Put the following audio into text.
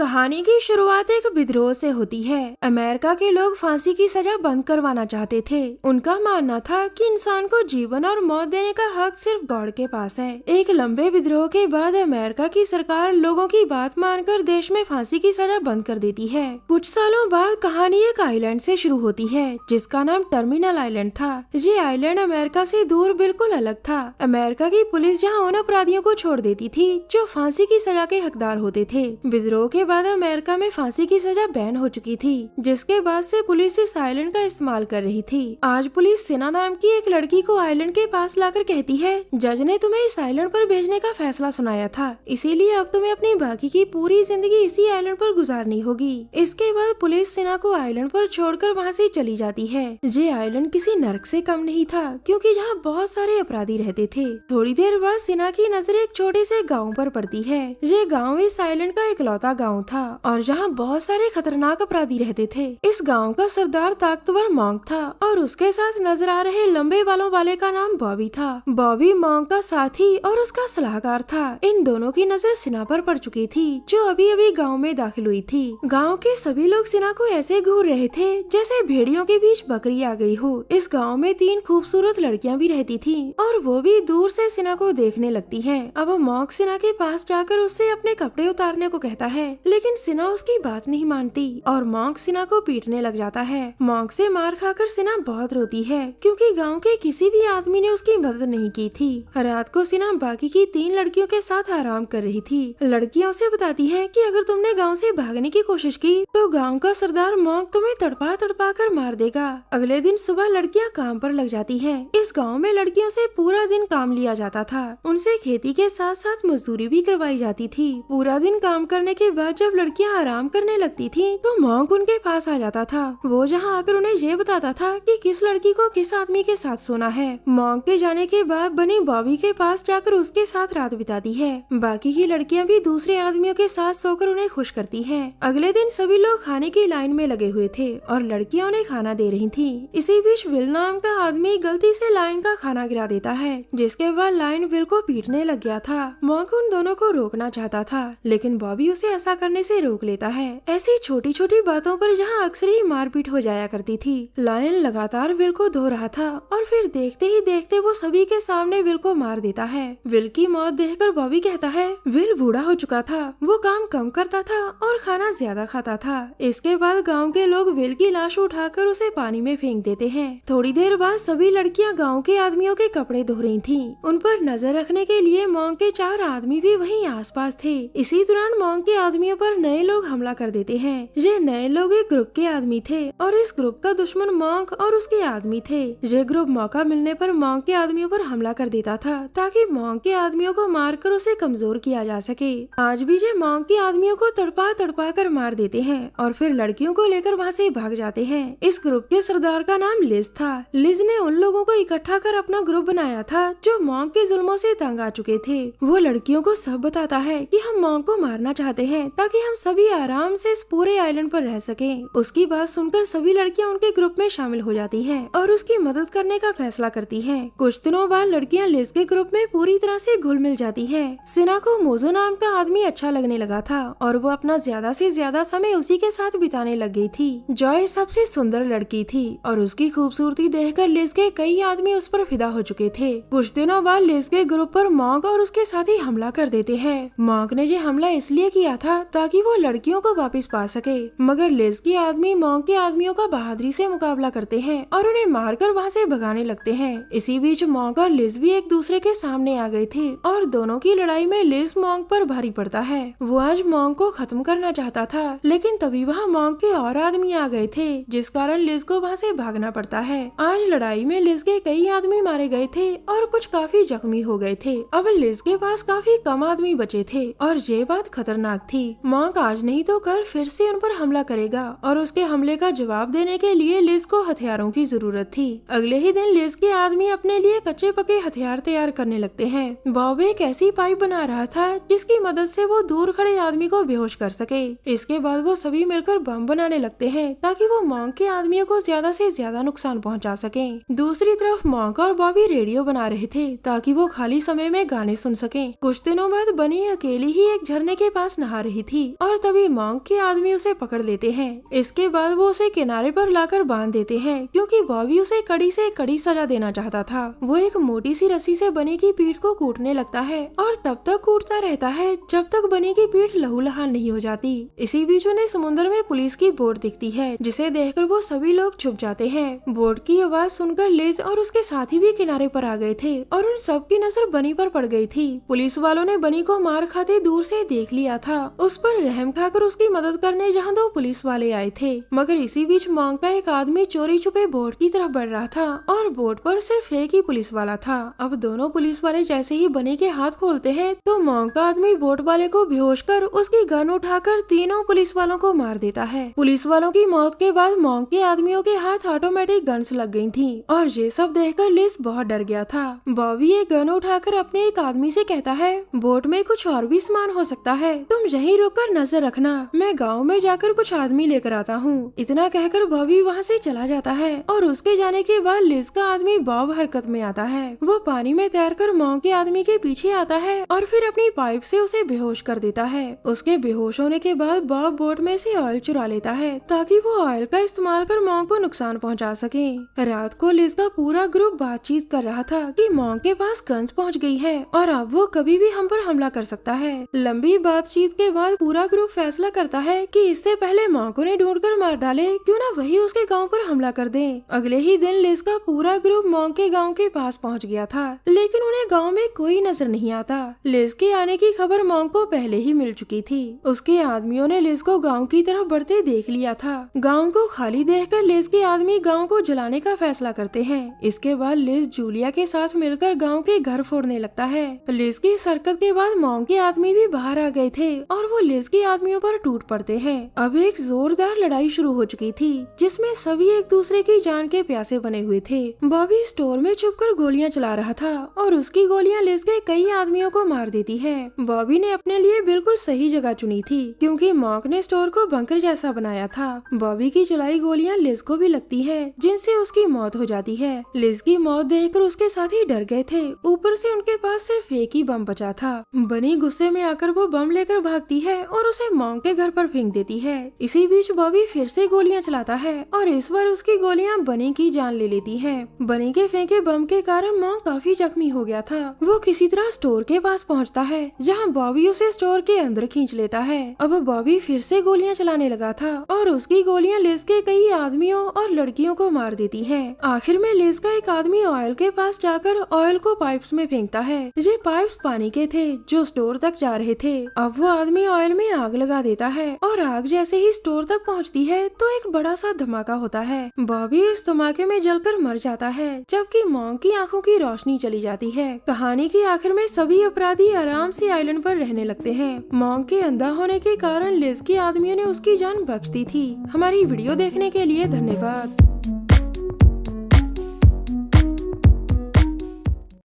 कहानी की शुरुआत एक विद्रोह से होती है। अमेरिका के लोग फांसी की सजा बंद करवाना चाहते थे। उनका मानना था कि इंसान को जीवन और मौत देने का हक सिर्फ गॉड के पास है। एक लंबे विद्रोह के बाद अमेरिका की सरकार लोगों की बात मानकर देश में फांसी की सजा बंद कर देती है। कुछ सालों बाद कहानी एक आइलैंड से शुरू होती है जिसका नाम टर्मिनल आइलैंड था। ये आइलैंड अमेरिका से दूर बिल्कुल अलग था। अमेरिका की पुलिस यहाँ उन अपराधियों को छोड़ देती थी जो फांसी की सजा के हकदार होते थे। विद्रोह के बाद अमेरिका में फांसी की सजा बैन हो चुकी थी, जिसके बाद से पुलिस इस आइलैंड का इस्तेमाल कर रही थी। आज पुलिस सिना नाम की एक लड़की को आइलैंड के पास लाकर कहती है, जज ने तुम्हें इस आइलैंड पर भेजने का फैसला सुनाया था, इसीलिए अब तुम्हें अपनी बाकी की पूरी जिंदगी इसी आइलैंड पर गुजारनी होगी। इसके बाद पुलिस सिना को आइलैंड पर छोड़कर वहाँ से चली जाती है। ये आइलैंड किसी नर्क से कम नहीं था, क्योंकि यहाँ बहुत सारे अपराधी रहते थे। थोड़ी देर बाद सिना की नजर एक छोटे से गाँव पर पड़ती है। ये गाँव इस आइलैंड का इकलौता गाँव था और जहाँ बहुत सारे खतरनाक अपराधी रहते थे। इस गांव का सरदार ताकतवर मॉन्क था और उसके साथ नजर आ रहे लंबे बालों वाले का नाम बॉबी था। बॉबी मॉन्क का साथी और उसका सलाहकार था। इन दोनों की नजर सिना पर पड़ चुकी थी, जो अभी अभी गांव में दाखिल हुई थी। गांव के सभी लोग सिना को ऐसे घूर रहे थे जैसे भेड़ियों के बीच बकरी आ गई हो। इस गाँव में 3 खूबसूरत लड़कियाँ भी रहती थी और वो भी दूर से सिना को देखने लगती है। अब मॉन्क सिना के पास जाकर उससे अपने कपड़े उतारने को कहता है, लेकिन सिना उसकी बात नहीं मानती और मॉन्क सिना को पीटने लग जाता है। मॉन्क से मार खाकर सिना बहुत रोती है, क्योंकि गांव के किसी भी आदमी ने उसकी मदद नहीं की थी। रात को सिना बाकी की 3 लड़कियों के साथ आराम कर रही थी। लड़कियां उसे बताती हैं कि अगर तुमने गांव से भागने की कोशिश की तो गांव का सरदार मॉन्क तुम्हें तड़पा तड़पा कर मार देगा। अगले दिन सुबह लड़कियां काम पर लग जाती हैं। इस गाँव में लड़कियों से पूरा दिन काम लिया जाता था। उनसे खेती के साथ साथ मजदूरी भी करवाई जाती थी। पूरा दिन काम करने के बाद जब लड़कियां आराम करने लगती थी तो मॉन्क उनके पास आ जाता था। वो जहाँ आकर उन्हें ये बताता था कि किस लड़की को किस आदमी के साथ सोना है। मॉन्क के जाने के बाद बनी बॉबी के पास जाकर उसके साथ रात बिताती है। बाकी की लड़कियां भी दूसरे आदमियों के साथ सोकर उन्हें खुश करती हैं। अगले दिन सभी लोग खाने की लाइन में लगे हुए थे और लड़कियां उन्हें खाना दे रही थी। इसी बीच विल नाम का आदमी गलती से लाइन का खाना गिरा देता है, जिसके बाद लाइन विल को पीटने लग गया था। मॉन्क उन दोनों को रोकना चाहता था, लेकिन बॉबी उसे ऐसा करने से रोक लेता है। ऐसी छोटी छोटी बातों पर जहाँ अक्सर ही मारपीट हो जाया करती थी। लायन लगातार विल को धो रहा था और फिर देखते ही देखते वो सभी के सामने विल को मार देता है। विल की मौत देखकर बॉबी कहता है, विल बूढ़ा हो चुका था, वो काम कम करता था और खाना ज्यादा खाता था। इसके बाद गाँव के लोग विल की लाश उठाकर उसे पानी में फेंक देते हैं। थोड़ी देर बाद सभी लड़कियां गाँव के आदमियों के कपड़े धो रही थी। उन पर नजर रखने के लिए मॉन्क के 4 आदमी भी वहीं आसपास थे। इसी दौरान मॉन्क के आदमियों पर नए लोग हमला कर देते हैं। ये नए लोग एक ग्रुप के आदमी थे और इस ग्रुप का दुश्मन मॉन्क और उसके आदमी थे। ये ग्रुप मौका मिलने पर मॉन्क के आदमियों पर हमला कर देता था, ताकि मॉन्क के आदमियों को मारकर उसे कमजोर किया जा सके। आज भी ये मॉन्क के आदमियों को तड़पा तड़पा कर मार देते हैं और फिर लड़कियों को लेकर वहाँ से भाग जाते हैं। इस ग्रुप के सरदार का नाम लिज था। लिज ने उन लोगों को इकट्ठा कर अपना ग्रुप बनाया था जो मॉन्क के जुल्मों से तंग आ चुके थे। वो लड़कियों को सब बताता है कि हम मॉन्क को मारना चाहते हैं ताकि हम सभी आराम से इस पूरे आइलैंड पर रह सकें। उसकी बात सुनकर सभी लड़कियां उनके ग्रुप में शामिल हो जाती हैं और उसकी मदद करने का फैसला करती हैं। कुछ दिनों बाद लड़कियां लिज के ग्रुप में पूरी तरह से घुल मिल जाती हैं। सिना को मोजो नाम का आदमी अच्छा लगने लगा था और वो अपना ज्यादा से ज्यादा समय उसी के साथ बिताने लग गई थी। जॉय सबसे सुंदर लड़की थी और उसकी खूबसूरती देखकर लिज के कई आदमी उस पर फिदा हो चुके थे। कुछ दिनों बाद लिज के ग्रुप पर मॉन्क और उसके साथी हमला कर देते हैं। मॉन्क ने ये हमला इसलिए किया था ताकि वो लड़कियों को वापस पा सके, मगर लिज के आदमी मॉन्क के आदमियों का बहादुरी से मुकाबला करते हैं और उन्हें मारकर वहाँ से भगाने लगते हैं। इसी बीच मॉन्क और लिज भी एक दूसरे के सामने आ गए थे और दोनों की लड़ाई में लिज मॉन्क पर भारी पड़ता है। वो आज मॉन्क को खत्म करना चाहता था, लेकिन तभी वहाँ मॉन्क के और आदमी आ गए थे, जिस कारण लिज को वहाँ से भागना पड़ता है। आज लड़ाई में लिज के कई आदमी मारे गए थे और कुछ काफी जख्मी हो गए थे। अब लिज के पास काफी कम आदमी बचे थे और ये बात खतरनाक थी। मॉन्क आज नहीं तो कल फिर से उन पर हमला करेगा और उसके हमले का जवाब देने के लिए लिज को हथियारों की जरूरत थी। अगले ही दिन लिज के आदमी अपने लिए कच्चे पके हथियार तैयार करने लगते हैं। बॉब एक ऐसी पाइप बना रहा था जिसकी मदद से वो दूर खड़े आदमी को बेहोश कर सके। इसके बाद वो सभी मिलकर बम बनाने लगते हैं ताकि वो मॉन्क के आदमियों को ज्यादा से ज्यादा नुकसान पहुंचा सके। दूसरी तरफ मॉन्क और बॉबी रेडियो बना रहे थे ताकि वो खाली समय में गाने सुन सके। कुछ दिनों बाद बनी अकेली ही एक झरने के पास नहा रही थी और तभी मॉन्क के आदमी उसे पकड़ लेते हैं। इसके बाद वो उसे किनारे पर लाकर बांध देते हैं क्योंकि बॉबी उसे कड़ी से कड़ी सजा देना चाहता था। वो एक मोटी सी रस्सी से बनी की पीठ को कूटने लगता है और तब तक कूटता रहता है जब तक बनी की पीठ लहूलुहान नहीं हो जाती। इसी बीच उन्हें समुद्र में पुलिस की बोट दिखती है जिसे देखकर वो सभी लोग छुप जाते हैं। बोट की आवाज सुनकर लिज और उसके साथी भी किनारे पर आ गए थे और उन सब की नजर बनी पर पड़ गई थी। पुलिस वालों ने बनी को मार खाते दूर से देख लिया था। उस पर रहम खाकर उसकी मदद करने जहाँ 2 पुलिस वाले आए थे, मगर इसी बीच मॉन्क का एक आदमी चोरी छुपे बोट की तरफ बढ़ रहा था और बोट पर सिर्फ एक ही पुलिस वाला था। अब दोनों पुलिस वाले जैसे ही बनी के हाथ खोलते हैं तो मॉन्क का आदमी बोट वाले को बेहोश कर उसकी गन उठाकर तीनों पुलिस वालों को मार देता है। पुलिस वालों की मौत के बाद मॉन्क के आदमियों के हाथ ऑटोमेटिक गन्स लग गई थी और ये सब देखकर लिज बहुत डर गया था। बॉबी एक गन उठाकर अपने एक आदमी से कहता है, बोट में कुछ और भी सामान हो सकता है, तुम यहीं रुककर नजर रखना, मैं गाँव में जाकर कुछ आदमी लेकर आता हूँ। इतना कहकर बॉबी वहाँ से चला जाता है और उसके जाने के बाद लिज का आदमी बॉब हरकत में आता है। वो पानी में तैरकर मॉन्क के आदमी के पीछे आता है और फिर अपनी पाइप से उसे बेहोश कर देता है। उसके बेहोश होने के बाद बॉब बोट में से ऑयल चुरा लेता है ताकि वो ऑयल का इस्तेमाल कर मॉन्क को नुकसान पहुंचा सके। रात को लिज का पूरा ग्रुप बातचीत कर रहा था कि मॉन्क के पास गन्स पहुंच गई है और अब वो कभी भी हम पर हमला कर सकता है। लंबी बातचीत के बाद पूरा ग्रुप फैसला करता है कि इससे पहले मॉन्क उन्हें ढूंढकर मार डाले, क्यों ना वही उसके गाँव पर हमला कर दे। अगले ही दिन लिज का पूरा ग्रुप मॉन्क के गाँव के पास पहुँच गया था, लेकिन उन्हें गाँव में कोई नजर नहीं आता। लिज के आने की खबर मॉन्क को पहले ही मिल चुकी थी। उसके आदमियों ने लिज को गांव की तरफ बढ़ते देख लिया था। गांव को खाली देखकर लिज के आदमी गांव को जलाने का फैसला करते हैं। इसके बाद लिज जूलिया के साथ मिलकर गांव के घर फोड़ने लगता है। लिज की हरकत के बाद मॉन्क के आदमी भी बाहर आ गए थे और वो लिज के आदमियों पर टूट पड़ते हैं। अब एक जोरदार लड़ाई शुरू हो चुकी थी जिसमें सभी एक दूसरे की जान के प्यासे बने हुए थे। बॉबी स्टोर में छुपकर गोलियां चला रहा था और उसकी गोलियां लिज के कई आदमियों को मार देती है। बॉबी ने अपने लिए बिल्कुल सही जगह चुनी थी क्योंकि मॉन्क ने स्टोर को बंकर जैसा बनाया था। बॉबी की चलाई गोलियां लिज को भी लगती है जिनसे उसकी मौत हो जाती है। लिज की मौत देखकर उसके साथी डर गए थे, ऊपर से उनके पास सिर्फ एक ही बम बचा था। बनी गुस्से में आकर वो बम लेकर भागती है और उसे मॉन्क के घर पर फेंक देती है। इसी बीच बॉबी फिर से गोलियां चलाता है और इस बार उसकी गोलियां बनी की जान ले लेती है। बनी के फेंके बम के कारण मॉन्क काफी जख्मी हो गया था। वो किसी तरह स्टोर के पास पहुँचता है जहाँ बॉबी उसे स्टोर के अंदर खींच लेता है। अब बॉबी फिर से गोलियां चलाने लगा था और उसकी गोलियां लिज के कई आदमियों और लड़कियों को मार देती हैं। आखिर में लिज का एक आदमी ऑयल के पास जाकर ऑयल को पाइप्स में फेंकता है। ये पाइप्स पानी के थे जो स्टोर तक जा रहे थे। अब वो आदमी ऑयल में आग लगा देता है और आग जैसे ही स्टोर तक पहुंचती है तो एक बड़ा सा धमाका होता है। बॉबी इस धमाके में जलकर मर जाता है जबकि मॉन्क की आंखों की रोशनी चली जाती है। कहानी के आखिर में सभी अपराधी आराम से आइलैंड पर रहने लगते हैं। मॉन्क के अंधा होने के कारण लिज के आदमियों ने उसकी जान बख्श दी थी। हमारी वीडियो देखने के लिए धन्यवाद।